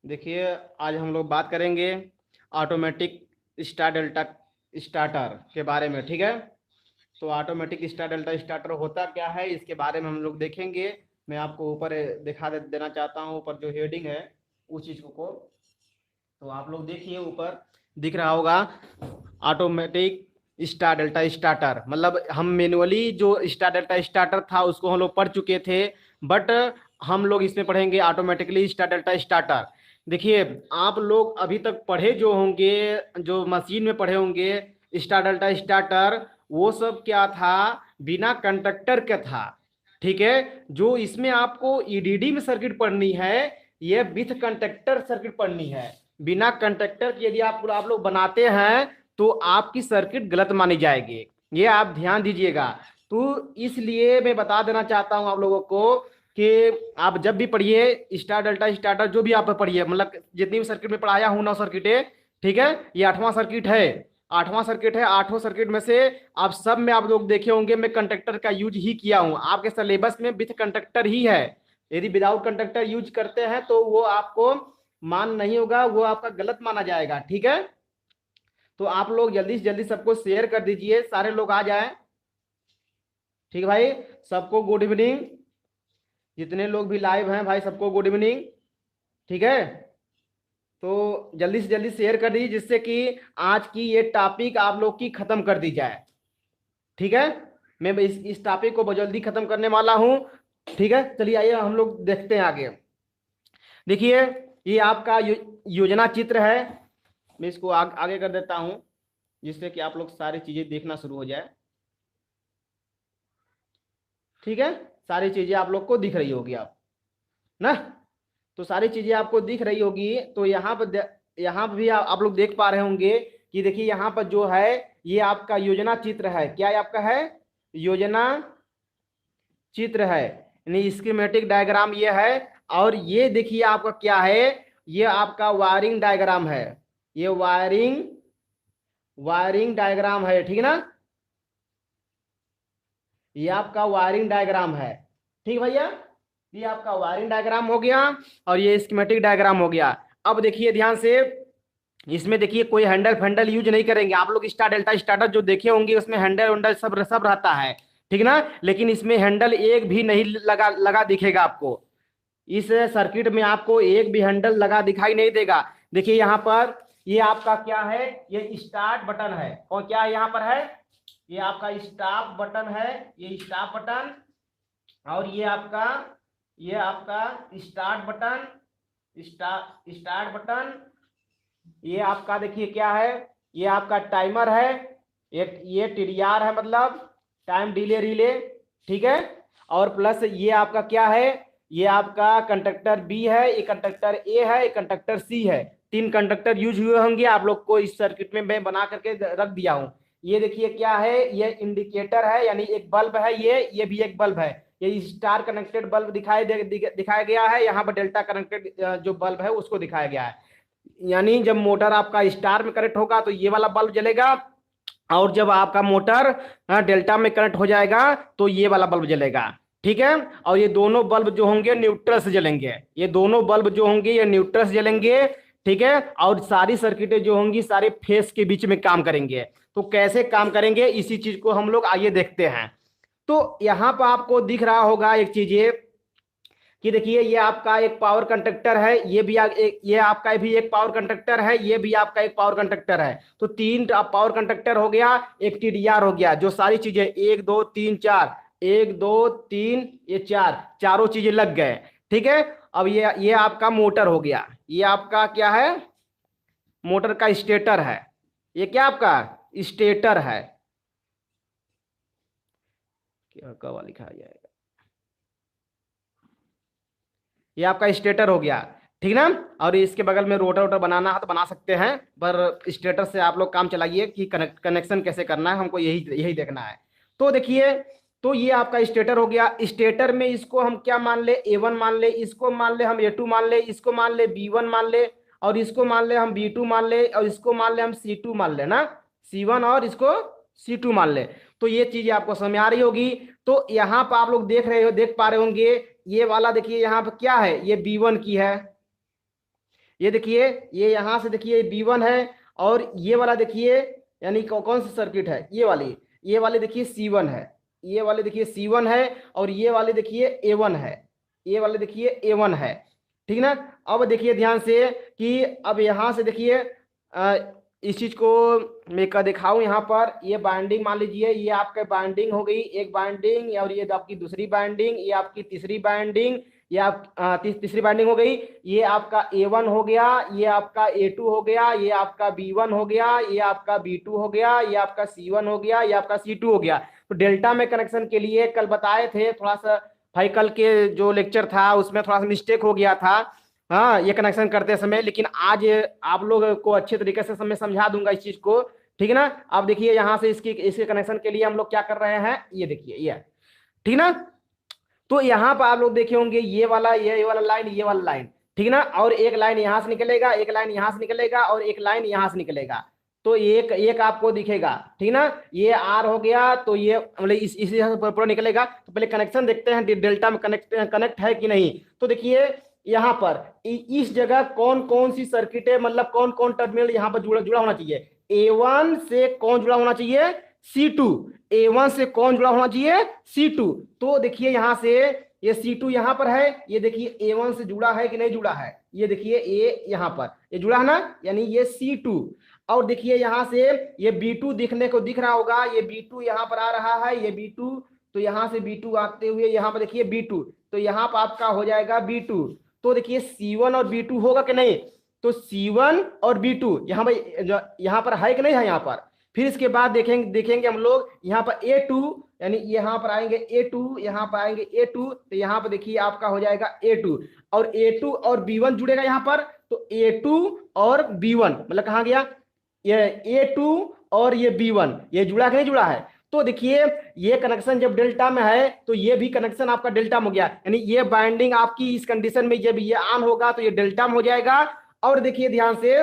देखिए, आज हम लोग बात करेंगे ऑटोमेटिक स्टार डेल्टा स्टार्टर के बारे में। ठीक है, तो ऑटोमेटिक स्टार डेल्टा स्टार्टर होता क्या है, इसके बारे में हम लोग देखेंगे। मैं आपको ऊपर देना चाहता हूँ, ऊपर जो हेडिंग है उस चीज़ को। तो आप लोग देखिए, ऊपर दिख रहा होगा ऑटोमेटिक स्टार डेल्टा स्टार्टर। मतलब हम मैनुअली जो स्टार डेल्टा स्टार्टर था उसको हम लोग पढ़ चुके थे, बट हम लोग इसमें पढ़ेंगे ऑटोमेटिकली स्टार डेल्टा स्टार्टर। देखिए, आप लोग अभी तक पढ़े जो होंगे, जो मशीन में पढ़े होंगे स्टार डेल्टा स्टार्टर, वो सब क्या था, बिना कंडक्टर का था। ठीक है, जो इसमें आपको ईडीडी में सर्किट पढ़नी है, ये विथ कंडक्टर सर्किट पढ़नी है। बिना कंडक्टर की यदि आप लोग बनाते हैं तो आपकी सर्किट गलत मानी जाएगी, ये आप ध्यान दीजिएगा। तो इसलिए मैं बता देना चाहता हूं आप लोगों को कि आप जब भी पढ़िए स्टार डेल्टा स्टार्टर, जो भी आप पढ़िए, मतलब जितनी भी सर्किट में पढ़ाया हूं 9 सर्किटें, ठीक है, ये 8वां सर्किट है। 8वां सर्किट है, 8 सर्किट में से आप सब में आप लोग देखे होंगे मैं कंडक्टर का यूज ही किया हूं। आपके सिलेबस में विथ कंडक्टर ही है। यदि विदाउट कंडक्टर यूज करते हैं तो वो आपको मान नहीं होगा, वो आपका गलत माना जाएगा। ठीक है, तो आप लोग जल्दी से जल्दी सबको शेयर कर दीजिए, सारे लोग आ जाएं। ठीक है भाई, सबको गुड इवनिंग। जितने लोग भी लाइव हैं भाई, सबको गुड इवनिंग। ठीक है, तो जल्दी से जल्दी शेयर कर दीजिए, जिससे कि आज की ये टॉपिक आप लोग की खत्म कर दी जाए। ठीक है, मैं इस टॉपिक को जल्दी खत्म करने वाला हूं। ठीक है, चलिए आइए हम लोग देखते हैं आगे। देखिए, ये आपका योजना चित्र है। मैं इसको आगे कर देता हूं, जिससे कि आप लोग सारी चीजें देखना शुरू हो जाए। ठीक है, सारी चीजें आप लोग को दिख रही होगी आप ना, तो सारी चीजें आपको दिख रही होगी। तो यहाँ पर भी आप लोग देख पा रहे होंगे कि देखिए यहाँ पर जो है ये आपका योजना चित्र है। क्या है आपका, है योजना चित्र है, यानी स्कीमेटिक डायग्राम ये है। और ये देखिए आपका क्या है, ये आपका वायरिंग डायग्राम है। ये वायरिंग वायरिंग डायग्राम है, ठीक है ना, ये आपका वायरिंग डायग्राम है। ठीक भैया, ये आपका वायरिंग डायग्राम हो गया और ये स्कीमेटिक डायग्राम हो गया। अब देखिए ध्यान से, इसमें देखिए कोई हैंडल फैंडल यूज नहीं करेंगे। आप लोग स्टार डेल्टा स्टार्टर जो देखे होंगे उसमें हैंडल वैंडल सब सब रहता है, ठीक ना, लेकिन इसमें हैंडल एक भी नहीं लगा लगा दिखेगा आपको। इस सर्किट में आपको एक भी हैंडल लगा दिखाई नहीं देगा। देखिए यहाँ पर ये आपका क्या है, ये स्टार्ट बटन है। और क्या यहाँ पर है, ये आपका स्टॉप बटन है, ये स्टॉप बटन। और ये आपका स्टार्ट बटन, स्टार्ट बटन। ये आपका देखिए क्या है, ये आपका टाइमर है। ये टीडीआर है, मतलब टाइम डिले रिले। ठीक है, और प्लस ये आपका क्या है, ये आपका कंडक्टर बी है, ये कंडक्टर ए है, ये कंडक्टर सी है। 3 कंडक्टर यूज हुए होंगे, आप लोग को इस सर्किट में मैं बना करके रख दिया हूं। ये देखिए क्या है, ये इंडिकेटर है, यानी एक बल्ब है, ये भी एक बल्ब है। ये स्टार कनेक्टेड बल्ब दिखाया गया है, यहाँ पर डेल्टा कनेक्टेड जो बल्ब है उसको दिखाया गया है। यानी जब मोटर आपका स्टार में कनेक्ट होगा तो ये वाला बल्ब जलेगा, और जब आपका मोटर डेल्टा में कनेक्ट हो जाएगा तो ये वाला बल्ब जलेगा। ठीक है, और ये दोनों बल्ब जो होंगे न्यूट्रल से जलेंगे, ये दोनों बल्ब जो होंगे ये न्यूट्रल से जलेंगे। ठीक है, और सारी सर्किटें जो होंगी सारे फेस के बीच में काम करेंगे। तो कैसे काम करेंगे इसी चीज को हम लोग आइए देखते हैं। तो यहां पर आपको दिख रहा होगा एक चीज कि देखिए ये आपका एक पावर कंडक्टर है, ये आपका भी एक पावर कंडक्टर है, ये भी आपका एक पावर कंडक्टर है। तो 3 पावर कंडक्टर हो गया, एक टीडीआर हो गया, जो सारी चीजें 1 2 3 4, 1 2 3, ये चारों चीजें लग गए। ठीक है, अब ये आपका मोटर हो गया, ये आपका क्या है, मोटर का स्टेटर है। ये क्या आपका स्टेटर है, क्या कवा लिखा जाएगा, ये आपका स्टेटर हो गया। ठीक ना, और इसके बगल में रोटर वोटर बनाना है तो बना सकते हैं, पर स्टेटर से आप लोग काम चलाइए कि कनेक्शन कैसे करना है, हमको यही यही देखना है। तो देखिए, तो ये आपका स्टेटर हो गया। स्टेटर में इसको हम क्या मान ले, A1 मान ले, इसको मान ले हम A2 मान ले, इसको मान ले B1 मान ले, और इसको मान ले हम B2 मान ले, और इसको मान ले हम C2 मान ले ना, C1, और इसको C2 मान ले। तो ये चीजें आपको समझ आ रही होगी। तो यहाँ पर आप लोग देख पा रहे होंगे, ये वाला देखिए यहाँ पर क्या है, ये B1 की है, ये देखिए, ये यहाँ से देखिए B1 है, और ये वाला देखिए, यानी कौन सी सर्किट है, ये वाली देखिए C1 है, ये वाले देखिए C1 है, और ये वाले देखिए A1 है, ये वाले देखिए A1 है। ठीक ना। अब देखिए ध्यान से कि अब यहाँ से देखिए इस चीज को मैं का दिखाऊं, यहाँ पर ये बाइंडिंग मान लीजिए, ये आपका बाइंडिंग हो गई, एक बाइंडिंग, और ये आपकी दूसरी बाइंडिंग, ये आपकी तीसरी बाइंडिंग, ये आप तीसरी बाइंडिंग हो गई, ये आपका A1 हो गया, ये आपका A2 हो गया, ये आपका B1 हो गया, ये आपका B2 हो गया, ये आपका C1 हो गया, ये आपका C2 हो गया। तो डेल्टा में कनेक्शन के लिए कल बताए थे, थोड़ा सा भाई कल के जो लेक्चर था उसमें थोड़ा सा मिस्टेक हो गया था, हाँ, ये कनेक्शन करते समय, लेकिन आज आप लोग को अच्छे तरीके से मैं समझा दूंगा इस चीज को। ठीक है ना। अब देखिए यहाँ से इसके कनेक्शन के लिए हम लोग क्या कर रहे हैं, ये देखिए, ये ठीक ना। तो यहाँ पर आप लोग देखे होंगे ये वाला लाइन, ये वाला लाइन, ठीक ना, और एक लाइन यहाँ से निकलेगा, एक लाइन यहाँ से निकलेगा, और एक लाइन यहाँ से निकलेगा। तो एक एक आपको दिखेगा, ठीक ना। ये आर हो गया, तो ये मतलब इसी पूरा निकलेगा। तो पहले कनेक्शन देखते हैं डेल्टा में कनेक्ट है कि नहीं। तो देखिए यहाँ पर इस जगह कौन कौन सी सर्किट है, मतलब कौन कौन टर्मिनल यहाँ पर जुड़ा होना चाहिए। A1 से कौन जुड़ा होना चाहिए, C2। A1 से कौन जुड़ा होना चाहिए, C2। तो देखिए यहाँ से ये C2 यहाँ पर है, ये देखिए A1 से जुड़ा है कि नहीं जुड़ा है, ये देखिए A यहाँ पर ये जुड़ा है ना, यानी ये C2। और देखिए यहाँ से ये B2 दिखने को दिख रहा होगा, ये B2 यहाँ पर आ रहा है, ये B2, तो यहाँ से B2 आते हुए यहाँ पर देखिए B2, तो यहाँ पर आपका हो जाएगा B2। तो देखिए C1 और B2 होगा कि नहीं, तो C1 और B2 यहाँ पर है कि नहीं है यहाँ पर। फिर इसके बाद देखेंगे हम लोग यहाँ पर A2, यानी यहाँ पर आएंगे A2, यहाँ पर आएंगे A2, तो यहाँ पर देखिए आपका हो जाएगा A2, और A2 और B1 जुड़ेगा यहाँ पर। तो A2 और B1 मतलब कहाँ गया, ये A2 और ये B1 ये जुड़ा कि नहीं जुड़ा है। तो देखिए ये कनेक्शन जब डेल्टा में है तो ये भी कनेक्शन आपका डेल्टा में हो गया, यानी ये बाइंडिंग आपकी इस कंडीशन में जब ये ऑन होगा तो ये डेल्टा में हो जाएगा। और देखिए ध्यान से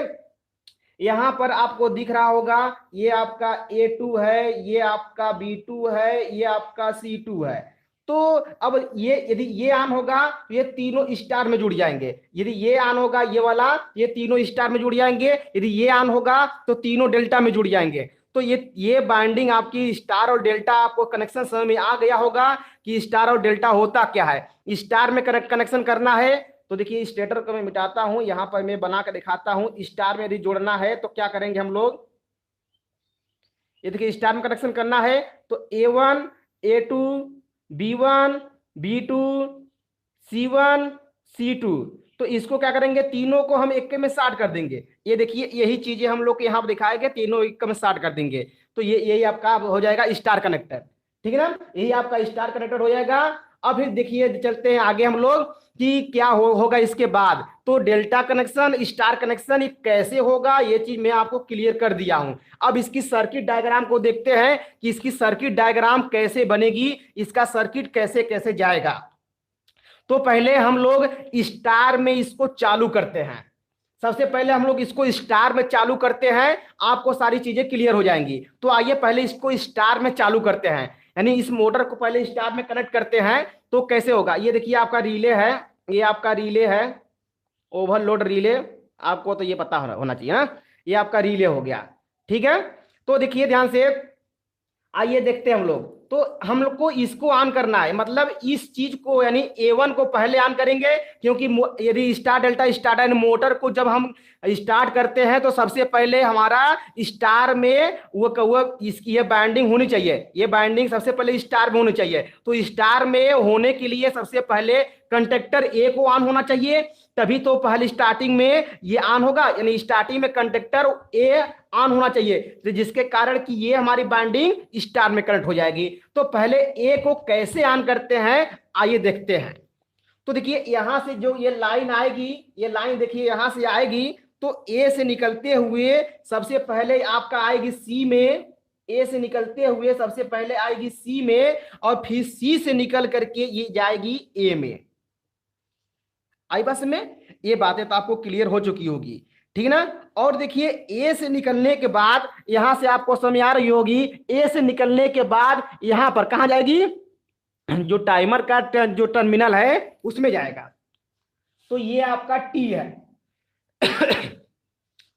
यहां पर आपको दिख रहा होगा, ये आपका A2 है, ये आपका B2 है, ये आपका C2 है। तो अब ये यदि ये ऑन होगा तो ये तीनों स्टार में जुड़ जाएंगे, यदि ये ऑन होगा ये वाला, ये तीनों स्टार में जुड़ जाएंगे, यदि ये ऑन होगा तो तीनों डेल्टा में जुड़ जाएंगे। तो ये बाइंडिंग आपकी स्टार और डेल्टा, आपको कनेक्शन समझ में आ गया होगा कि स्टार और डेल्टा होता क्या है। स्टार में कनेक्शन करना है तो देखिए स्टेटर को मैं मिटाता हूं, यहां पर मैं बना कर दिखाता हूं। स्टार में यदि जोड़ना है तो क्या करेंगे हम लोग, ये देखिए स्टार में कनेक्शन करना है तो A1 A2 B1 B2 C1 C2, तो इसको क्या करेंगे, तीनों को हम एक में शार्ट कर देंगे। ये देखिए यही चीजें हम लोग यहाँ पर दिखाए गए, तीनों एक में शार्ट कर देंगे, तो ये यही आपका हो जाएगा स्टार कनेक्टर। ठीक है ना, यही आपका स्टार कनेक्टर हो जाएगा। अब फिर देखिए चलते हैं आगे हम लोग कि क्या होगा इसके बाद। तो डेल्टा कनेक्शन स्टार कनेक्शन कैसे होगा, ये चीज मैं आपको क्लियर कर दिया हूं। अब इसकी सर्किट डायग्राम को देखते हैं कि इसकी सर्किट डायग्राम कैसे बनेगी, इसका सर्किट कैसे कैसे जाएगा। तो पहले हम लोग स्टार में इसको चालू करते हैं, सबसे पहले हम लोग इसको स्टार में चालू करते हैं, आपको सारी चीजें क्लियर हो जाएंगी। तो आइए पहले इसको स्टार में चालू करते हैं, यानी इस मोटर को पहले स्टार में कनेक्ट करते हैं। तो कैसे होगा, ये देखिए आपका रिले है, ये आपका रिले है, ओवरलोड रिले, आपको तो ये पता होना चाहिए ना, ये आपका रिले हो गया। ठीक है, तो देखिए ध्यान से, आइए देखते हैं हम लोग। तो हम लोग को इसको ऑन करना है, मतलब इस चीज को यानी A1 को पहले ऑन करेंगे, क्योंकि यदि स्टार डेल्टा स्टार्टर मोटर को जब हम स्टार्ट करते हैं तो सबसे पहले हमारा स्टार में वो इसकी ये बाइंडिंग होनी चाहिए, ये बाइंडिंग सबसे पहले स्टार में होनी चाहिए। तो स्टार में होने के लिए सबसे पहले कंडक्टर A को ऑन होना चाहिए, तभी तो पहले स्टार्टिंग में ये ऑन होगा, यानी स्टार्टिंग में कंडक्टर A ऑन होना चाहिए, तो जिसके कारण कि ये हमारी बाइंडिंग स्टार में कनेक्ट हो जाएगी। तो पहले A को कैसे ऑन करते हैं आइए देखते हैं। तो देखिए यहां से जो ये लाइन आएगी, ये लाइन देखिए यहां से आएगी, तो A से निकलते हुए सबसे पहले आपका आएगी C में, A से निकलते हुए सबसे पहले आएगी C में, और फिर C से निकल करके ये जाएगी A में। आई बात में, ये बातें तो आपको क्लियर हो चुकी होगी, ठीक ना। और देखिए A से निकलने के बाद यहां से आपको समझ आ रही होगी, A से निकलने के बाद यहां पर कहां जाएगी, जो टाइमर का जो टर्मिनल है उसमें जाएगा। तो ये आपका T है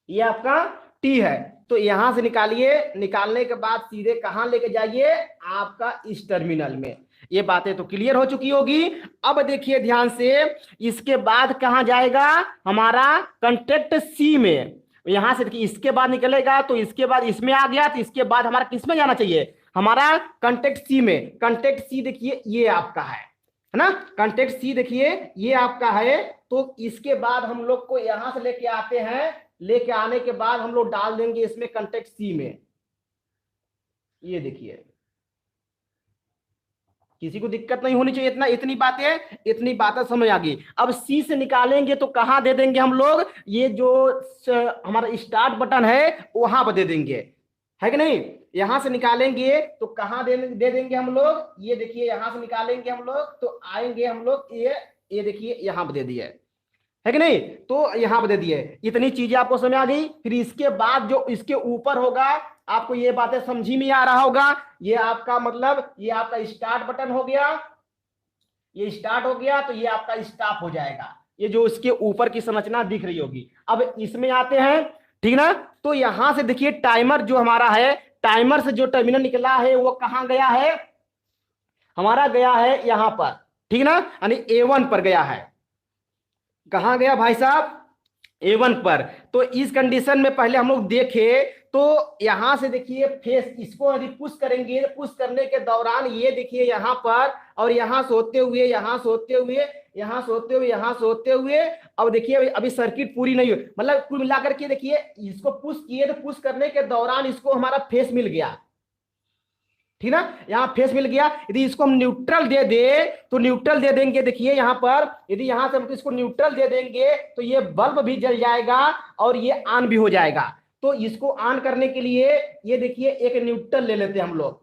ये आपका टी है। तो यहां से निकालिए, निकालने के बाद सीधे कहां लेके जाइए, आपका इस टर्मिनल में। ये बातें तो क्लियर हो चुकी होगी। अब देखिए ध्यान से, इसके बाद कहां जाएगा हमारा कंटेक्ट सी में। यहां से देखिए इसके बाद निकलेगा तो इसके बाद इसमें आ गया, तो इसके बाद हमारा किस में जाना चाहिए, हमारा कंटेक्ट सी में। कंटेक्ट सी देखिए ये आपका है ना, कंटेक्ट सी देखिए ये आपका है। तो इसके बाद हम लोग को यहां से लेके आते हैं, लेके आने के बाद हम लोग डाल देंगे इसमें कंटेक्ट सी में। ये देखिए, किसी को दिक्कत नहीं होनी चाहिए, इतनी बातें समझ आ गई। अब सी से निकालेंगे तो कहां दे देंगे हम लोग, ये जो हमारा स्टार्ट बटन है वहां पर दे देंगे, है कि नहीं। यहां से निकालेंगे तो कहां दे देंगे हम लोग, ये देखिए यहां से निकालेंगे हम लोग तो आएंगे हम लोग ये देखिए यहां पर दे दिए, है कि नहीं। तो यहां पर दे दिए, इतनी चीजें आपको समझ आ गई। फिर इसके बाद जो इसके ऊपर होगा, आपको ये बातें समझी में आ रहा होगा। ये आपका मतलब ये आपका स्टार्ट बटन हो गया, ये स्टार्ट हो गया तो ये आपका स्टॉप हो जाएगा। ये जो इसके ऊपर की संरचना दिख रही होगी। अब इसमें आते हैं, ठीक ना। तो यहां से देखिए टाइमर जो हमारा है, टाइमर से जो टर्मिनल निकला है वो कहां गया है, हमारा गया है यहां पर, ठीक ना, यानी A1 पर गया है। कहां गया भाई साहब, A1 पर। तो इस कंडीशन में पहले हम लोग देखे तो यहां से देखिए फेस, इसको यदि पुश करेंगे, पुश करने के दौरान ये देखिए यहां पर, और यहां से होते हुए, यहां से होते हुए, यहां से होते हुए, यहां से होते हुए। अब देखिए अभी सर्किट पूरी नहीं हुई, मतलब कुल मिलाकर के देखिए इसको पुश किए, तो पुश करने के दौरान इसको हमारा फेस मिल गया, ठीक ना। यहाँ फेस मिल गया। यदि इसको हम न्यूट्रल दे दे तो न्यूट्रल दे देंगे, देखिए यहाँ पर यदि यहाँ से हम इसको न्यूट्रल दे देंगे तो ये बल्ब भी जल जाएगा और ये ऑन भी हो जाएगा। तो इसको ऑन करने के लिए ये देखिए एक न्यूट्रल ले लेते हैं हम लोग,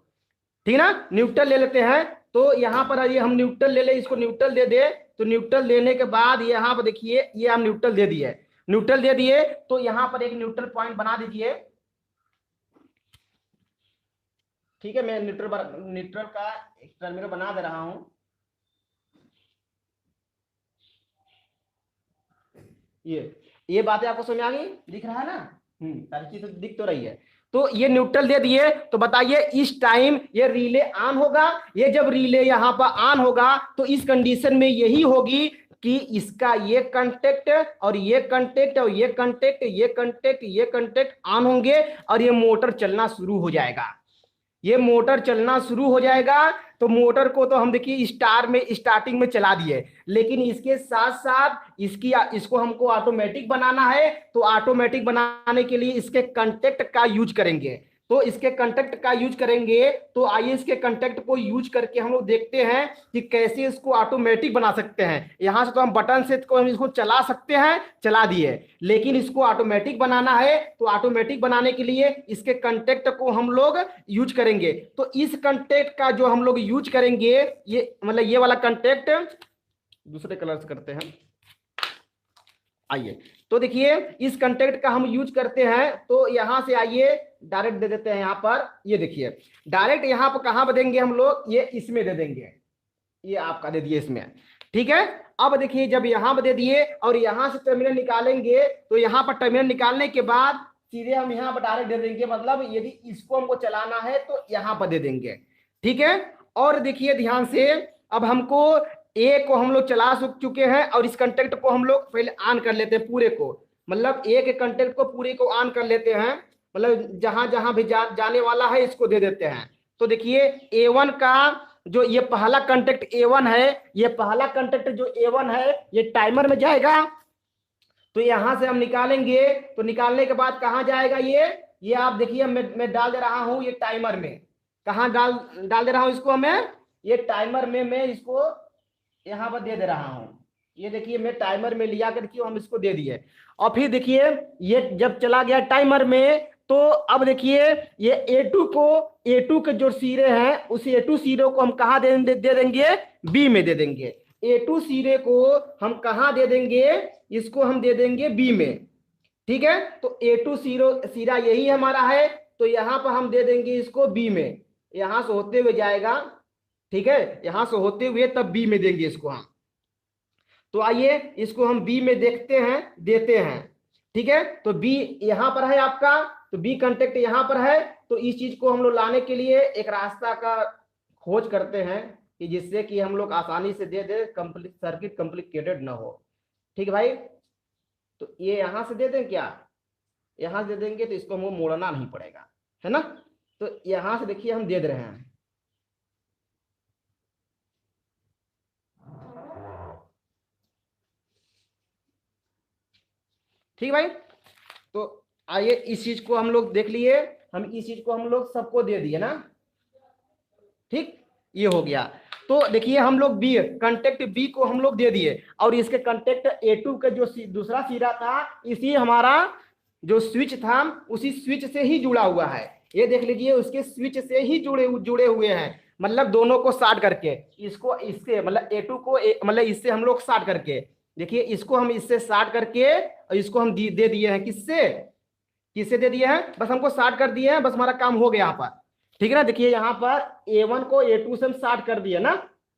ठीक ना, न्यूट्रल ले लेते हैं। तो यहाँ पर ये हम न्यूट्रल ले ले, इसको न्यूट्रल दे दे। तो न्यूट्रल देने के बाद यहाँ पर देखिए ये हम न्यूट्रल दे दिए, न्यूट्रल दे दिए। तो यहाँ पर एक न्यूट्रल पॉइंट बना दीजिए, ठीक है। मैं न्यूट्रल का एक टर्मिनल बना दे रहा हूं। ये बातें आपको समझ आ गई, दिख रहा है ना, सारी चीज तो दिख तो रही है। तो ये न्यूट्रल दे दिए। तो बताइए इस टाइम ये रिले ऑन होगा। ये जब रिले यहां पर ऑन होगा तो इस कंडीशन में यही होगी कि इसका ये कंटेक्ट और ये कंटेक्ट और ये कंटेक्ट, ये कंटेक्ट, ये कंटेक्ट ऑन होंगे और ये मोटर चलना शुरू हो जाएगा। ये मोटर चलना शुरू हो जाएगा। तो मोटर को तो हम देखिए स्टार्टिंग में चला दिए, लेकिन इसके साथ साथ इसको हमको ऑटोमेटिक बनाना है। तो ऑटोमेटिक बनाने के लिए इसके कंटेक्ट का यूज करेंगे। तो इसके कंटेक्ट का यूज करेंगे। तो आइए इसके कंटेक्ट को यूज करके हम लोग देखते हैं कि कैसे इसको ऑटोमेटिक बना सकते हैं। यहां से तो हम बटन से हम इसको चला सकते हैं, चला दिए, लेकिन इसको ऑटोमेटिक बनाना है। तो ऑटोमेटिक बनाने के लिए इसके कंटेक्ट को हम लोग यूज करेंगे। तो इस कंटेक्ट का जो हम लोग यूज करेंगे, ये मतलब ये वाला कंटेक्ट दूसरे कलर से करते हैं। आइए तो देखिए इस कंटेक्ट का हम यूज करते हैं। तो यहां से आइए डायरेक्ट दे देते हैं यहां पर। ये देखिए डायरेक्ट यहां पर कहां पर देंगे हम लोग, ये इसमें दे देंगे, ये आपका दे दिए इसमें, ठीक है। अब देखिए जब यहां पर दे दिए और यहां से टर्मिनल निकालेंगे, तो यहां पर टर्मिनल निकालने के बाद सीधे हम यहां पर डायरेक्ट दे देंगे। मतलब यदि इसको हमको चलाना है तो यहां पर दे देंगे, ठीक है। और देखिए ध्यान से, अब हमको ए को हम लोग चला चुके हैं और इस कंटेक्ट को हम लोग पहले ऑन कर लेते हैं पूरे को। मतलब ए के कंटेक्ट को पूरे को ऑन कर लेते हैं, मतलब जहां जहां भी जाने वाला है इसको दे देते हैं। तो देखिए A1 का जो ये पहला कंटेक्ट A1 है, ये पहला कंटेक्ट जो A1 है ये टाइमर में जाएगा। तो यहां से हम निकालेंगे, तो निकालने के बाद कहां जाएगा ये आप देखिए मैं डाल दे रहा हूं ये टाइमर में। कहां डाल दे रहा हूं इसको, मैं ये टाइमर में मैं इसको यहां पर दे रहा हूं। ये देखिए मैं टाइमर में लिया करके हम इसको दे दिए। और फिर देखिए ये जब चला गया टाइमर में, तो अब देखिए ये A2 के जो सिरे हैं उस A2 सिरे को हम कहां दे देंगे, B में दे देंगे। A2 सिरे को हम कहां दे देंगे, इसको हम दे देंगे B में, ठीक है। तो A2 सिरा यही हमारा है। तो यहां पर हम दे देंगे इसको B में, यहां से होते हुए जाएगा, ठीक है, यहां से होते हुए तब B में देंगे इसको हम। तो आइए इसको हम B में देखते हैं, देते हैं। ठीक है, तो बी यहां पर है आपका, तो बी कंटेक्ट यहां पर है। तो इस चीज को हम लोग लाने के लिए एक रास्ता का खोज करते हैं कि जिससे कि हम लोग आसानी से दे दे, कंप्लीट सर्किट कॉम्प्लिकेटेड ना हो। ठीक है भाई, तो ये यहां से दे दें क्या, यहां से दे देंगे तो इसको हमको मोड़ना नहीं पड़ेगा, है ना। तो यहां से देखिए हम दे रहे हैं, ठीक भाई। तो आइए इस चीज को हम लोग देख लिए, हम इस चीज को हम लोग सबको दे दिए ना, ठीक, ये हो गया। तो देखिए हम लोग बी कंटेक्ट बी को हम लोग दे दिए, और इसके कंटेक्ट A2 का जो दूसरा सिरा था, इसी हमारा जो स्विच था उसी स्विच से ही जुड़ा हुआ है। ये देख लीजिए उसके स्विच से ही जुड़े जुड़े हुए हैं, मतलब दोनों को शार्ट करके, इसको इससे मतलब A2 को मतलब इससे हम लोग शार्ट करके, देखिए इसको हम इससे शार्ट करके, और इसको हम दे दिए हैं किससे, किससे दे दिए हैं, बस हमको शार्ट कर दिए हैं, बस हमारा काम हो गया यहाँ पर। ठीक है ना, देखिए यहाँ पर A1 को A2 से हम शार्ट कर दिए ना,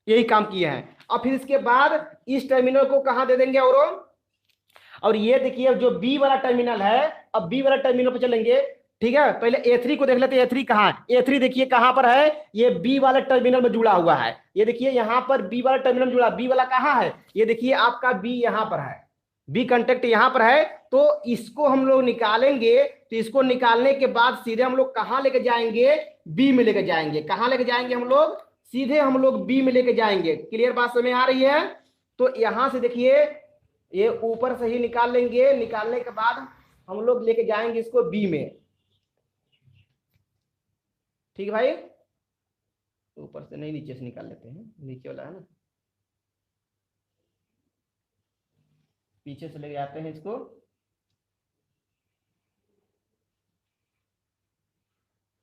यही काम किए हैं। और फिर इसके बाद इस टर्मिनल को कहाँ दे देंगे, और ये देखिए जो बी वाला टर्मिनल है, अब बी वाला टर्मिनल पर चलेंगे। ठीक है, पहले A3 को देख लेते हैं, A3 कहाँ है, A3 देखिए कहां पर है, ये बी वाले टर्मिनल में जुड़ा हुआ है। ये देखिए यहां पर बी वाला टर्मिनल जुड़ा, बी वाला कहां है, ये देखिए आपका बी यहां पर है, बी कंटेक्ट यहां पर है। तो इसको हम लोग निकालेंगे, तो इसको निकालने के बाद सीधे हम लोग कहां लेके जाएंगे, बी में लेके जाएंगे। कहां लेके जाएंगे हम लोग, सीधे हम लोग बी में लेके जाएंगे। क्लियर बात समझ में आ रही है। तो यहां से देखिए ये ऊपर से ही निकाल लेंगे, निकालने के बाद हम लोग लेके जाएंगे इसको बी में। ठीक है भाई, ऊपर से नहीं नीचे से निकाल लेते हैं, नीचे वाला है ना, पीछे से लेके आते हैं इसको।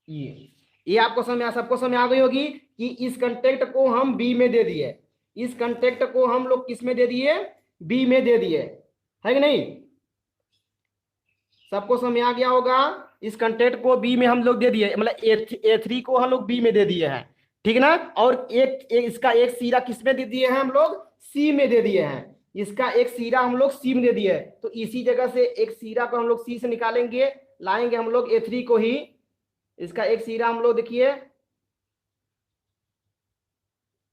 ये आपको समझ सबको समझ आ गई होगी कि इस कंटेक्ट को हम बी में दे दिए, इस कंटेक्ट को हम लोग किस में दे दिए, बी में दे दिए, है कि नहीं, सबको समझ आ गया होगा। इस कंटेंट को बी में हम लोग दे दिए, मतलब A3 को हम लोग बी में दे दिए हैं, ठीक है ना। और इसका एक सीरा किस में दे दिए हैं हम लोग, सी में दे दिए हैं, इसका एक सीरा हम लोग सी में दे दिए। तो इसी जगह से एक सीरा को हम लोग सी से निकालेंगे, लाएंगे हम लोग A3 को ही, इसका एक सीरा हम लोग देखिए,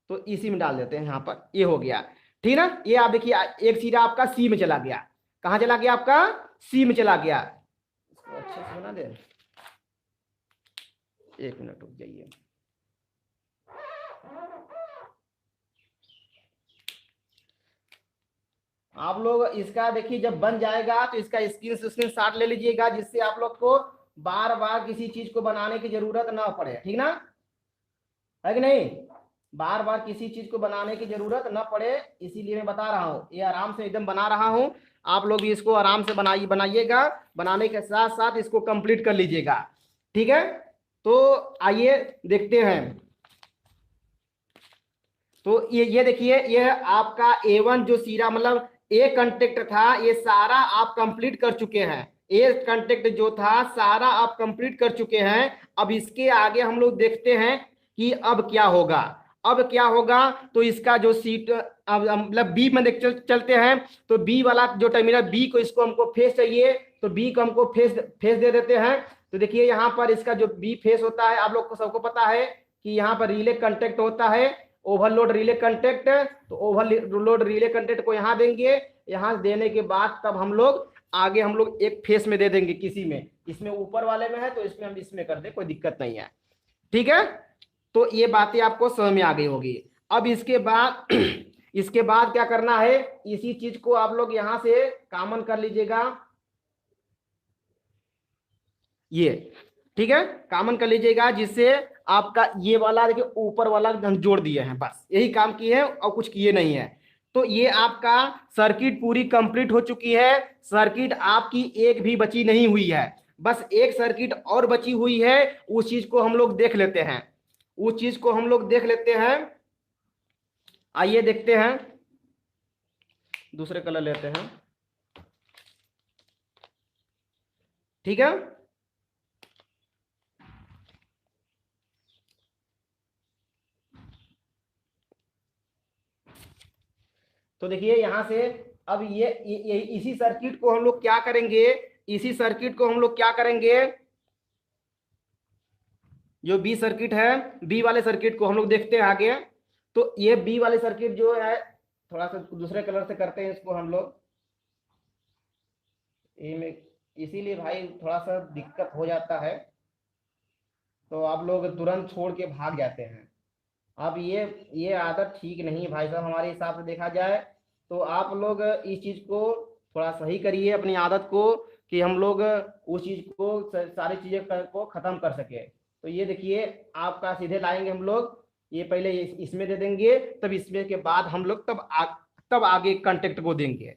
तो इसी में डाल देते हैं यहाँ पर, ये हो गया, ठीक है ना। ये आप देखिए एक सीरा आपका सी में चला गया, कहाँ चला गया आपका, सी में चला गया। इसको अच्छे से बना दे, एक मिनट रुक जाइए। आप लोग इसका देखिए जब बन जाएगा तो इसका स्क्रीन शॉट ले लीजिएगा, जिससे आप लोग को बार बार किसी चीज को बनाने की जरूरत ना पड़े, ठीक ना, है कि नहीं, बार बार किसी चीज को बनाने की जरूरत ना पड़े, इसीलिए मैं बता रहा हूँ, ये आराम से एकदम बना रहा हूँ। आप लोग भी इसको आराम से बनाइएगा, बनाने के साथ साथ इसको कंप्लीट कर लीजिएगा, ठीक है। तो आइए देखते हैं। तो ये देखिए ये आपका A1 जो सीरा मतलब ए कंटेक्ट था, ये सारा आप कंप्लीट कर चुके हैं, ए कंटेक्ट जो था सारा आप कंप्लीट कर चुके हैं। अब इसके आगे हम लोग देखते हैं कि अब क्या होगा, अब क्या होगा। तो इसका जो सीट अब मतलब बी में चलते हैं। तो बी वाला जो टर्मिनल बी को, इसको हमको फेस चाहिए, तो बी को हमको फेस फेस दे देते हैं। तो देखिए यहाँ पर इसका जो बी फेस होता है, आप लोग को सबको पता है कि यहाँ पर रिले कंटेक्ट होता है, ओवरलोड रिले कंटेक्ट। तो ओवरलोड रिले कंटेक्ट को यहाँ देंगे, यहाँ देने के बाद तब हम लोग आगे हम लोग एक फेस में दे देंगे, किसी में, इसमें ऊपर वाले में है तो इसमें हम इसमें कर दे, कोई दिक्कत नहीं है, ठीक है। तो ये बातें आपको समझ में आ गई होगी। अब इसके बाद इसके बाद क्या करना है, इसी चीज को आप लोग यहां से कॉमन कर लीजिएगा, ये ठीक है, कॉमन कर लीजिएगा, जिससे आपका ये वाला देखिए ऊपर वाला हम जोड़ दिए हैं, बस यही काम किए हैं और कुछ किए नहीं है। तो ये आपका सर्किट पूरी कंप्लीट हो चुकी है, सर्किट आपकी एक भी बची नहीं हुई है, बस एक सर्किट और बची हुई है। उस चीज को हम लोग देख लेते हैं, उस चीज को हम लोग देख लेते हैं। आइए देखते हैं, दूसरे कलर लेते हैं, ठीक है। तो देखिए यहां से अब ये इसी सर्किट को हम लोग क्या करेंगे, इसी सर्किट को हम लोग क्या करेंगे, जो बी सर्किट है, बी वाले सर्किट को हम लोग देखते हैं आगे। तो ये बी वाले सर्किट जो है, थोड़ा सा दूसरे कलर से करते हैं इसको हम लोग, ये में इसीलिए भाई थोड़ा सा दिक्कत हो जाता है, तो आप लोग तुरंत छोड़ के भाग जाते हैं। अब ये आदत ठीक नहीं है भाई साहब, हमारे हिसाब से देखा जाए तो आप लोग इस चीज़ को थोड़ा सही करिए अपनी आदत को, कि हम लोग उस चीज़ को सारी चीज़ें को ख़त्म कर सके। तो ये देखिए आपका सीधे लाएंगे हम लोग, ये पहले इसमें दे देंगे, तब इसमें के बाद हम लोग तब आगे कंटेक्ट को देंगे,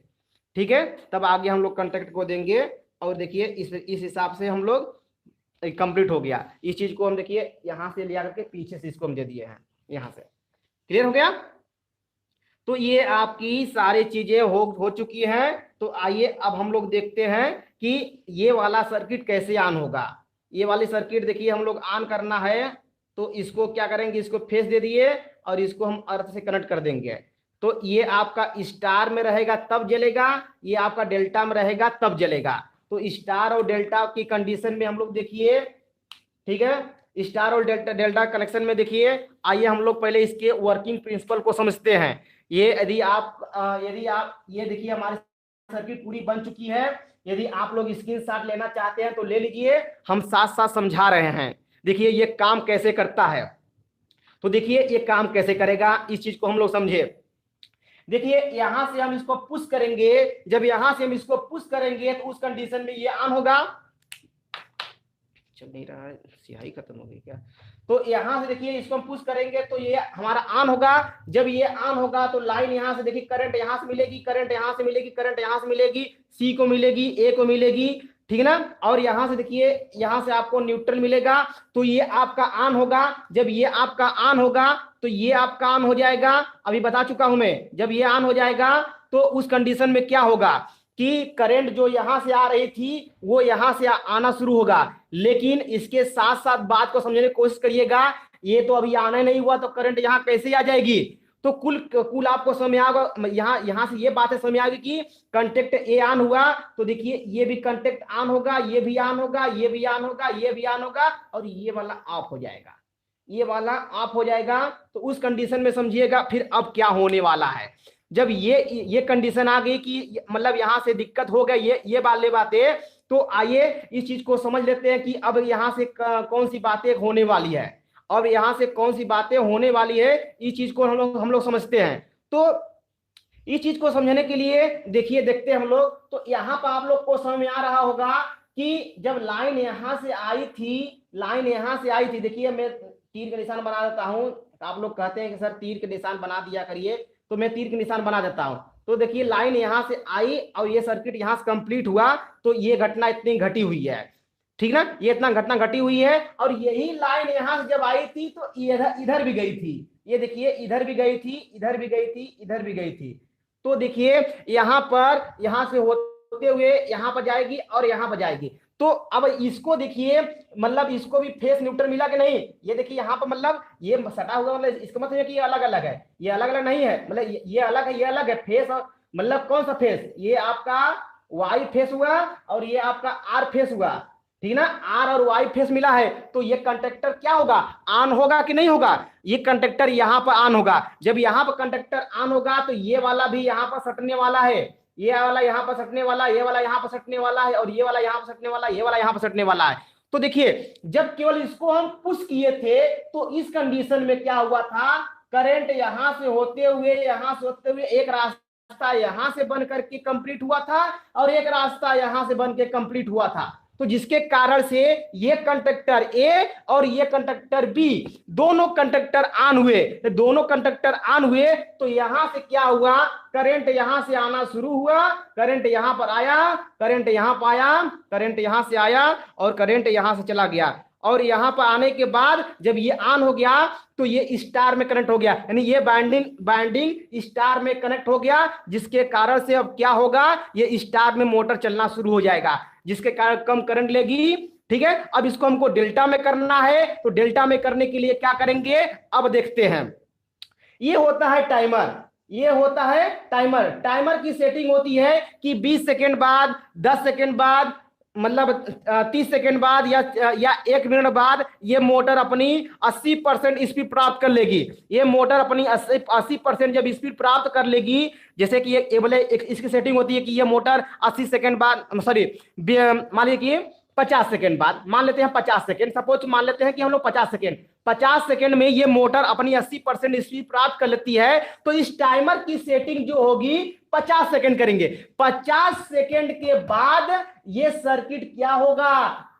ठीक है, तब आगे हम लोग कंटेक्ट को देंगे। और देखिए इस हिसाब से हम लोग कंप्लीट हो गया। इस चीज़ को हम देखिए यहाँ से ले करके पीछे से इसको हम दे दिए हैं, यहाँ से क्लियर हो गया। तो ये आपकी सारी चीजें हो चुकी हैं। तो आइए अब हम लोग देखते हैं कि ये वाला सर्किट कैसे ऑन होगा। ये वाली सर्किट देखिए हम लोग ऑन करना है, तो इसको क्या करेंगे, इसको फेस दे दिए और इसको हम अर्थ से कनेक्ट कर देंगे। तो ये आपका स्टार में रहेगा तब जलेगा, ये आपका डेल्टा में रहेगा तब जलेगा। तो स्टार और डेल्टा की कंडीशन में हम लोग देखिए, ठीक है, स्टार और डेल्टा कनेक्शन में देखिए, आइए हम लोग पहले इसके वर्किंग प्रिंसिपल को समझते हैं। ये यदि आप ये देखिए हमारी सर्किट पूरी बन चुकी है। यदि आप लोग स्क्रीनशॉट लेना चाहते हैं तो ले लीजिए, हम साथ साथ समझा रहे हैं। देखिए ये काम कैसे करता है, तो देखिए ये काम कैसे करेगा, इस चीज को हम लोग समझे। देखिए यहां से हम इसको पुश करेंगे, जब यहां से हम इसको पुश करेंगे तो उस कंडीशन में ये ऑन होगा। चल नहीं रहा है, स्याही खत्म हो गई क्या। तो यहां से देखिए इसको हम पुश करेंगे तो ये हमारा ऑन होगा। जब ये ऑन होगा तो लाइन यहां से देखिए करंट यहां से मिलेगी, करंट यहां से मिलेगी, करंट यहां से मिलेगी, सी को मिलेगी, ए को मिलेगी, ठीक है ना। और यहां से देखिए यहां से आपको न्यूट्रल मिलेगा, तो ये आपका ऑन होगा। जब ये आपका ऑन होगा तो ये आपका ऑन हो जाएगा। अभी बता चुका हूं मैं, जब ये ऑन हो जाएगा तो उस कंडीशन में क्या होगा कि करंट जो यहां से आ रही थी वो यहां से आना शुरू होगा। लेकिन इसके साथ साथ बात को समझने की कोशिश करिएगा, ये तो अभी आना नहीं हुआ तो करंट यहां कैसे आ जाएगी। तो कुल आपको समझ आएगा, यहां से ये बातें समझ आएगी कि कंटेक्ट ए ऑन हुआ तो देखिए ये भी कंटेक्ट ऑन होगा, ये भी ऑन होगा, ये भी ऑन होगा, ये भी ऑन होगा, और ये वाला ऑफ हो जाएगा, ये वाला ऑफ हो जाएगा। तो उस कंडीशन में समझिएगा फिर अब क्या होने वाला है। जब ये कंडीशन आ गई कि मतलब यहां से दिक्कत हो गई, ये वाले बातें, तो आइए इस चीज को समझ लेते हैं कि अब यहां से कौन सी बातें होने वाली है। अब यहां से कौन सी बातें होने वाली है, इस चीज को हम लोग समझते हैं। तो इस चीज को समझने के लिए देखिए देखते हैं हम लोग। तो यहाँ पर आप लोग को समझ में आ रहा होगा कि जब लाइन यहां से आई थी, लाइन यहां से आई थी, देखिए मैं तीर का निशान बना देता हूं। आप लोग कहते हैं कि सर तीर के निशान बना दिया करिए, तो मैं तीर के निशान बना देता हूं। तो देखिए लाइन यहां से आई और ये सर्किट यहां से कंप्लीट हुआ, तो ये घटना इतनी घटी हुई है, ठीक ना, ये इतना घटना घटी हुई है। और यही लाइन यहां से जब आई थी तो इधर भी गई थी, ये देखिए इधर भी गई थी, इधर भी गई थी, इधर भी गई थी। तो देखिए यहां पर, यहां से होते हुए यहां पर जाएगी और यहां पर जाएगी। तो अब इसको देखिए, मतलब इसको भी फेस न्यूट्रल मिला कि नहीं। ये देखिए यहाँ पर मतलब ये सटा हुआ, मतलब इसका मतलब है कि ये अलग अलग है, ये अलग अलग नहीं है, मतलब ये अलग है, ये अलग है फेस। और मतलब कौन सा फेस, ये आपका वाई फेस हुआ और ये आपका आर फेस हुआ, ठीक ना, आर और वाई फेस मिला है। तो ये कंडक्टर क्या होगा, ऑन होगा कि नहीं होगा। ये कंडक्टर यहाँ पर ऑन होगा। जब यहाँ पर कंडक्टर ऑन होगा तो ये वाला भी यहाँ पर सटने वाला है, ये वाला यहाँ पर सटने वाला, ये वाला यहाँ पर सटने वाला है, और ये वाला यहाँ पर सटने वाला, ये वाला यहाँ पर सटने वाला है। तो देखिए जब केवल इसको हम पुश किए थे तो इस कंडीशन में क्या हुआ था, करंट यहां से होते हुए, यहां से होते हुए एक रास्ता यहां से बन करके कंप्लीट हुआ था और एक रास्ता यहां से बन के कंप्लीट हुआ था। तो जिसके कारण से ये कंडक्टर ए और ये कंडक्टर बी, दोनों कंडक्टर ऑन हुए, दोनों कंडक्टर ऑन हुए। तो यहां से क्या हुआ, करंट यहां से आना शुरू हुआ, करंट यहां पर आया, करंट यहां पर आया, करंट यहां से आया और करंट यहां से चला गया। और यहां पर आने के बाद जब ये ऑन हो गया तो ये स्टार में कनेक्ट हो गया, यानी ये बाइंडिंग स्टार में कनेक्ट हो गया, जिसके कारण से अब क्या होगा, ये स्टार में मोटर चलना शुरू हो जाएगा, जिसके कारण कम करंट लेगी, ठीक है। अब इसको हमको डेल्टा में करना है, तो डेल्टा में करने के लिए क्या करेंगे अब देखते हैं। ये होता है टाइमर, ये होता है टाइमर। टाइमर की सेटिंग होती है कि 20 सेकेंड बाद, 10 सेकेंड बाद, मतलब 30 सेकेंड बाद या 1 मिनट बाद ये मोटर अपनी 80% स्पीड प्राप्त कर लेगी। ये मोटर अपनी 80% जब स्पीड प्राप्त कर लेगी, जैसे कि ये बोले इसकी सेटिंग होती है कि ये मोटर 80 सेकेंड बाद, सॉरी मान लीजिए कि 50 सेकेंड बाद, मान लेते हैं 50 सेकेंड, सपोज मान लेते हैं कि हम लोग 50 सेकेंड, 50 सेकेंड में ये मोटर अपनी 80% स्पीड प्राप्त कर लेती है। तो इस टाइमर की सेटिंग जो होगी 50 सेकेंड करेंगे। 50 सेकेंड के बाद ये सर्किट क्या होगा,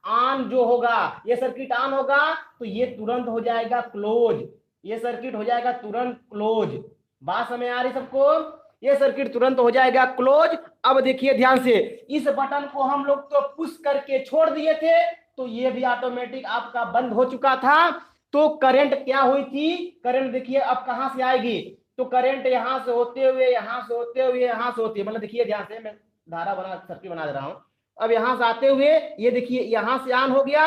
ऑन जो होगा, ये सर्किट ऑन होगा तो ये तुरंत हो जाएगा क्लोज। ये सर्किट हो जाएगा तुरंत क्लोज। बात समझ आ रही सबको? ये सर्किट तुरंत हो जाएगा क्लोज। अब देखिए ध्यान से, इस बटन को हम लोग तो पुश करके छोड़ दिए थे, तो ये भी ऑटोमेटिक आपका बंद हो चुका था। तो करंट क्या हुई थी, करंट देखिए अब कहां से आएगी, तो करंट यहां से होते हुए, यहां से होते हुए, यहां से होती है, मतलब देखिए ध्यान से, मैं धारा बना सर्किट बना दे रहा हूं। अब यहां से आते हुए ये देखिए यहां से ऑन हो गया,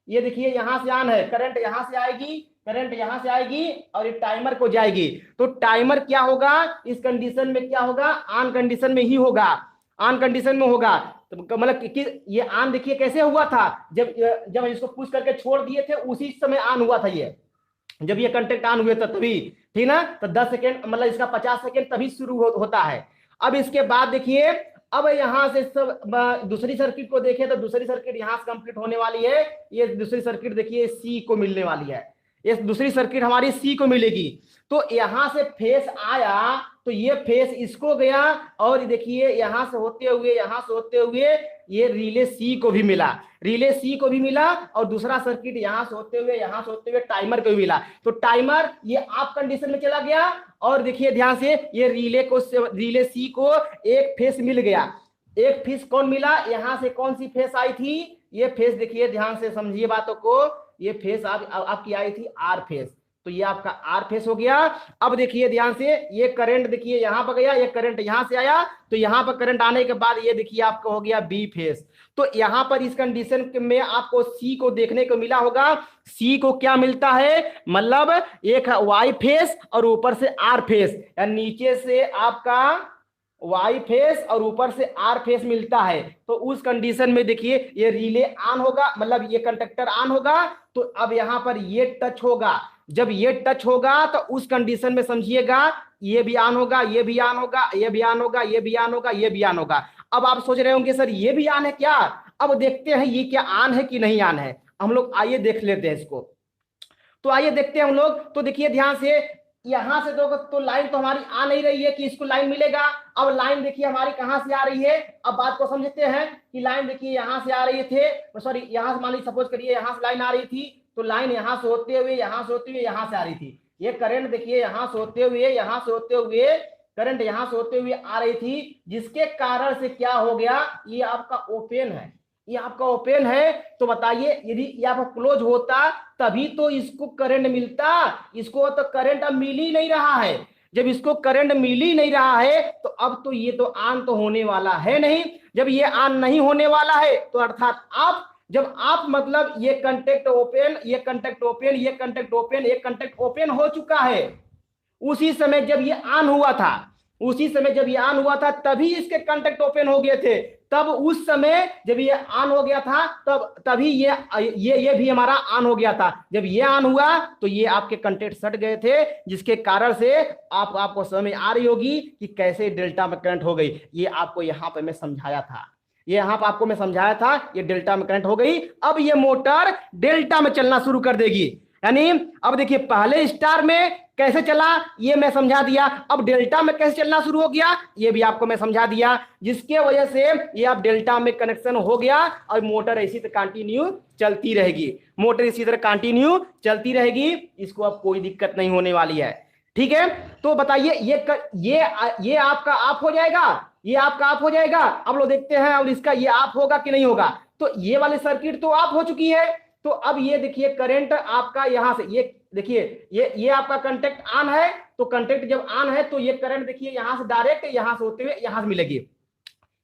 ये देखिए यहां से ऑन है, करंट यहां से आएगी, करंट यहां से आएगी और ये टाइमर को जाएगी। तो टाइमर क्या होगा इस कंडीशन में, क्या होगा, ऑन कंडीशन में ही होगा, ऑन कंडीशन में होगा। तो मतलब कि ये ऑन देखिए कैसे हुआ था, जब जब इसको पुश करके छोड़ दिए थे उसी समय ऑन हुआ था। ये जब ये कंटेक्ट ऑन हुए तो तभी, ठीक ना, तो 10 सेकेंड मतलब इसका 50 सेकेंड तभी शुरू होता है। अब इसके बाद देखिए, अब यहां से सब दूसरी सर्किट को देखें तो दूसरी सर्किट यहां से कंप्लीट होने वाली है। ये दूसरी सर्किट देखिए सी को मिलने वाली है, ये दूसरी सर्किट हमारी सी को मिलेगी। तो यहां से फेस आया तो ये फेस इसको गया, और देखिए यहां से होते हुए, यहां से होते हुए ये रिले सी को भी मिला, रिले सी को भी मिला, और दूसरा सर्किट यहां से होते हुए, यहां से होते हुए टाइमर को भी मिला। तो टाइमर ये ऑफ कंडीशन में चला गया, और देखिए ध्यान से ये रिले सी को एक फेस मिल गया। एक फेस कौन मिला, यहां से कौन सी फेस आई थी, ये फेस देखिए ध्यान से समझिए बातों को, ये फेस आपकी आई थी आर फेस, तो ये आपका आर फेस हो गया। अब देखिए ध्यान से, ये करंट देखिए यहां पर गया, ये करंट यहां से आया, तो यहां पर करंट आने के बाद ये देखिए आपका हो गया बी फेस। तो यहां पर इस कंडीशन में आपको सी को देखने को मिला होगा। सी को क्या मिलता है, मतलब एक वाई फेस और ऊपर से आर फेस, या नीचे से आपका वाई फेस और ऊपर से आर फेस मिलता है। तो उस कंडीशन में देखिए ये रिले ऑन होगा, मतलब ये कंडक्टर ऑन होगा, तो अब यहां पर ये टच होगा। जब ये टच होगा तो उस कंडीशन में समझिएगा ये भी ऑन होगा, ये भी ऑन होगा, ये भी ऑन होगा, ये भी ऑन होगा, ये भी ऑन होगा। अब आप सोच रहे होंगे सर ये भी ऑन है क्या, अब देखते हैं ये क्या ऑन है कि नहीं ऑन है, हम लोग आइए देख लेते हैं इसको। तो आइए देखते हैं हम लोग। तो देखिए ध्यान से, यहां से तो लाइन तो हमारी आ नहीं रही है कि इसको लाइन मिलेगा। अब लाइन देखिए हमारी कहां से आ रही है, अब बात को समझते हैं कि लाइन देखिए यहां से आ रही थे, सॉरी यहां से मान लीजिए सपोज करिए यहां से लाइन आ रही थी, तो लाइन यहां से होते हुए, यहां से होते हुए, यहां से आ रही थी। ये करंट देखिए यहां से होते हुए, यहां से होते हुए, करंट यहां से होते हुए आ रही थी, जिसके कारण से क्या हो गया, ये आपका ओपन है, ये आपका ओपन है। तो बताइए यदि ये आपका क्लोज होता तभी तो इसको करंट मिलता, इसको तो करंट अब मिल ही नहीं रहा है। जब इसको करंट मिल ही नहीं रहा है तो अब तो ये तो ऑन तो होने वाला है नहीं। जब ये ऑन नहीं होने वाला है तो अर्थात आप, जब आप मतलब ये कंटेक्ट ओपन, ये कंटेक्ट ओपन, ये कंटेक्ट ओपन, ये कंटेक्ट ओपन हो चुका है, उसी समय जब ये ऑन हुआ था, उसी समय जब ये ऑन हुआ था तभी इसके कंटेक्ट ओपन हो गए थे। तब उस समय जब ये ऑन हो गया था तब तभी ये भी हमारा ऑन हो गया था। जब ये ऑन हुआ तो ये आपके कंटेक्ट सट गए थे, जिसके कारण से आपको समझ आ रही होगी कि कैसे डेल्टा में करंट हो गई। ये आपको यहाँ पे मैं समझाया था, ये यहाँ पर आपको मैं समझाया था, ये डेल्टा में करंट हो गई। अब ये मोटर डेल्टा में चलना शुरू कर देगी। यानी अब देखिए पहले स्टार में कैसे चला ये मैं समझा दिया, अब डेल्टा में कैसे चलना शुरू हो गया ये भी आपको मैं समझा दिया, जिसके वजह से ये अब डेल्टा में कनेक्शन हो गया और मोटर इसी तरह कंटिन्यू चलती रहेगी, मोटर इसी तरह कंटिन्यू चलती रहेगी, इसको अब कोई दिक्कत नहीं होने वाली है। ठीक है, तो बताइए ये आपका ऑफ हो जाएगा, ये आपका ऑफ हो जाएगा। अब लोग देखते हैं अब इसका ये ऑफ होगा कि नहीं होगा। तो ये वाली सर्किट तो ऑफ हो चुकी है। तो अब ये देखिए करंट आपका यहां से, ये देखिए ये आपका कंटेक्ट ऑन है, तो कंटेक्ट जब ऑन है तो ये करंट देखिए यहां से डायरेक्ट यहां से होते हुए यहां से मिलेगी।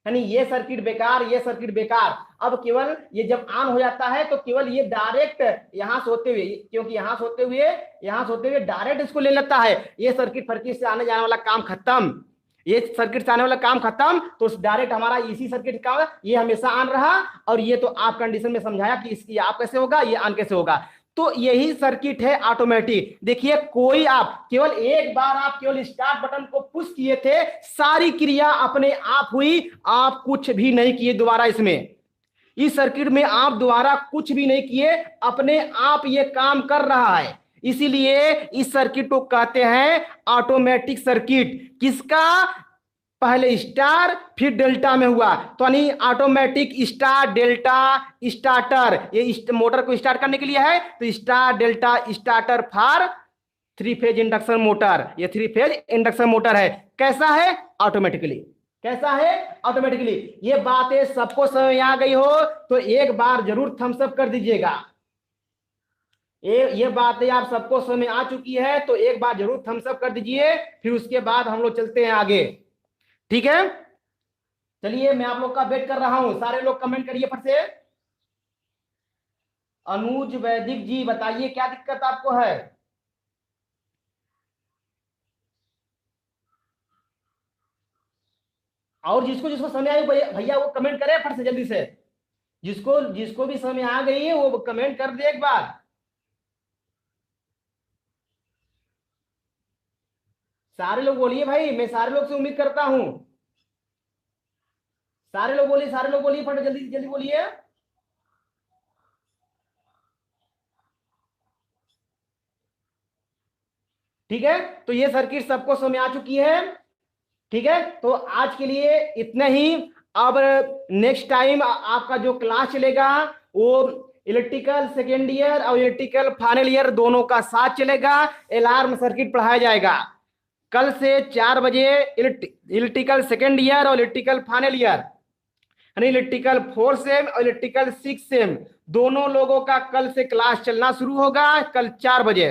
यानी ये सर्किट बेकार, ये सर्किट बेकार। अब केवल ये जब ऑन हो जाता है तो केवल ये डायरेक्ट यहां से होते हुए, क्योंकि यहां से होते हुए डायरेक्ट इसको ले लेता है, ये सर्किट फर्किट से आने जाने वाला काम खत्म, ये सर्किट से आने वाला काम खत्म। तो डायरेक्ट हमारा इसी सर्किट का ये हमेशा ऑन रहा, और ये तो आप कंडीशन में समझाया कि इसकी आप कैसे होगा, ये ऑन कैसे होगा। तो यही सर्किट है ऑटोमेटिक। देखिए कोई आप केवल एक बार आप केवल स्टार्ट बटन को पुश किए थे, सारी क्रिया अपने आप हुई, आप कुछ भी नहीं किए दोबारा। इसमें इस सर्किट में आप दोबारा कुछ भी नहीं किए, अपने आप ये काम कर रहा है। इसीलिए इस सर्किट को कहते हैं ऑटोमेटिक सर्किट। किसका? पहले स्टार फिर डेल्टा में हुआ, तो यानी ऑटोमेटिक स्टार डेल्टा स्टार्टर। ये मोटर को स्टार्ट करने के लिए है, तो star delta starter for 3 phase induction motor. ये 3 फेज इंडक्शन मोटर है। कैसा है? ऑटोमेटिकली। कैसा है? ऑटोमेटिकली। ये बातें सबको समझ आ गई हो तो एक बार जरूर थम्स अप कर दीजिएगा। ये बातें आप सबको समझ आ चुकी है तो एक बार जरूर थम्स अप कर दीजिए, फिर उसके बाद हम लोग चलते हैं आगे। ठीक है, चलिए मैं आप लोग का वेट कर रहा हूं, सारे लोग कमेंट करिए फट से। अनुज वैदिक जी बताइए क्या दिक्कत आपको है? और जिसको जिसको समझ आई भैया वो कमेंट करे फट से जल्दी से। जिसको जिसको भी समझ आ गई है वो कमेंट कर दे एक बार। सारे लोग बोलिए भाई, मैं सारे लोग से उम्मीद करता हूं। सारे लोग बोलिए, सारे लोग बोलिए, फट जल्दी जल्दी बोलिए। ठीक है, तो ये सर्किट सबको समझ आ चुकी है। ठीक है, तो आज के लिए इतना ही। अब नेक्स्ट टाइम आपका जो क्लास चलेगा वो इलेक्ट्रिकल सेकेंड ईयर और इलेक्ट्रिकल फाइनल ईयर दोनों का साथ चलेगा। अलार्म सर्किट पढ़ाया जाएगा कल से 4 बजे। इलेक्ट्रिकल सेकेंड ईयर और इलेक्ट्रिकल फाइनल ईयर, यानी इलेक्ट्रिकल 4 सेम और इलेक्ट्रिकल 6 सेम दोनों लोगों का कल से क्लास चलना शुरू होगा, कल 4 बजे।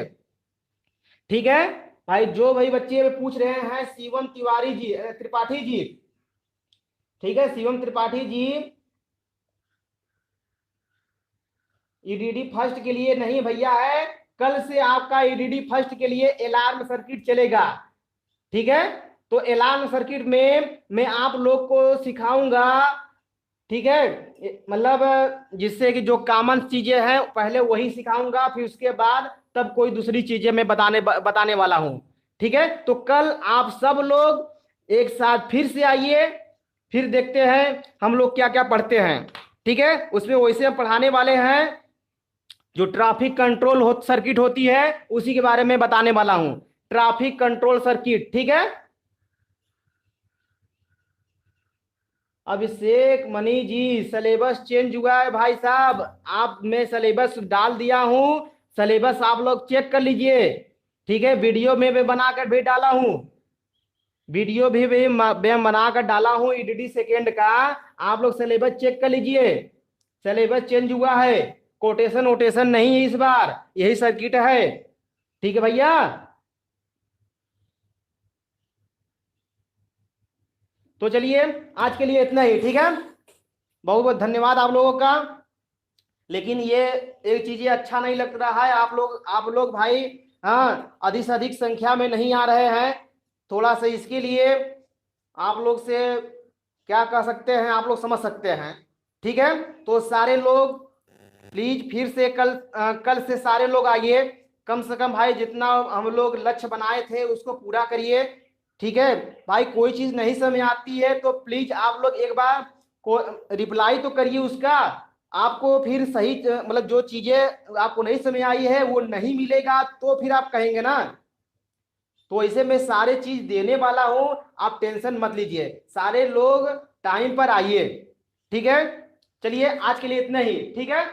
ठीक है भाई, जो भाई बच्चे पूछ रहे हैं शिवम तिवारी जी, त्रिपाठी जी। ठीक है, शिवम त्रिपाठी जी, ईडीडी फर्स्ट के लिए नहीं भैया है, कल से आपका ईडीडी फर्स्ट के लिए अलार्म सर्किट चलेगा। ठीक है, तो अलार्म सर्किट में मैं आप लोग को सिखाऊंगा। ठीक है, मतलब जिससे कि जो कॉमन चीजें हैं पहले वही सिखाऊंगा, फिर उसके बाद तब कोई दूसरी चीजें मैं बताने वाला हूं। ठीक है, तो कल आप सब लोग एक साथ फिर से आइए, फिर देखते हैं हम लोग क्या क्या पढ़ते हैं। ठीक है, उसमें वैसे हम पढ़ाने वाले हैं जो ट्रैफिक कंट्रोल सर्किट होती है उसी के बारे में बताने वाला हूं, ट्रैफिक कंट्रोल सर्किट। ठीक है, अभिषेक मनी जी सिलेबस चेंज हुआ है भाई साहब, आप मैं सिलेबस डाल दिया हूं, सिलेबस आप लोग चेक कर लीजिए। ठीक है, वीडियो में मैं बनाकर भी डाला हूं, वीडियो भी मैं बनाकर डाला हूं ईडीडी सेकेंड का, आप लोग सिलेबस चेक कर लीजिए। सिलेबस चेंज हुआ है, कोटेशन वोटेशन नहीं है इस बार, यही सर्किट है। ठीक है भैया, तो चलिए आज के लिए इतना ही। ठीक है, बहुत बहुत धन्यवाद आप लोगों का। लेकिन ये एक चीज अच्छा नहीं लग रहा है, आप लोग भाई हाँ अधिक से अधिक संख्या में नहीं आ रहे हैं। थोड़ा सा इसके लिए आप लोग से क्या कह सकते हैं, आप लोग समझ सकते हैं। ठीक है, तो सारे लोग प्लीज फिर से कल से सारे लोग आइए, कम से कम भाई जितना हम लोग लक्ष्य बनाए थे उसको पूरा करिए। ठीक है भाई, कोई चीज नहीं समझ आती है तो प्लीज आप लोग एक बार को रिप्लाई तो करिए उसका। आपको फिर सही मतलब जो चीजें आपको नहीं समझ आई है वो नहीं मिलेगा तो फिर आप कहेंगे ना, तो ऐसे मैं सारे चीज देने वाला हूं, आप टेंशन मत लीजिए, सारे लोग टाइम पर आइए। ठीक है, चलिए आज के लिए इतना ही। ठीक है।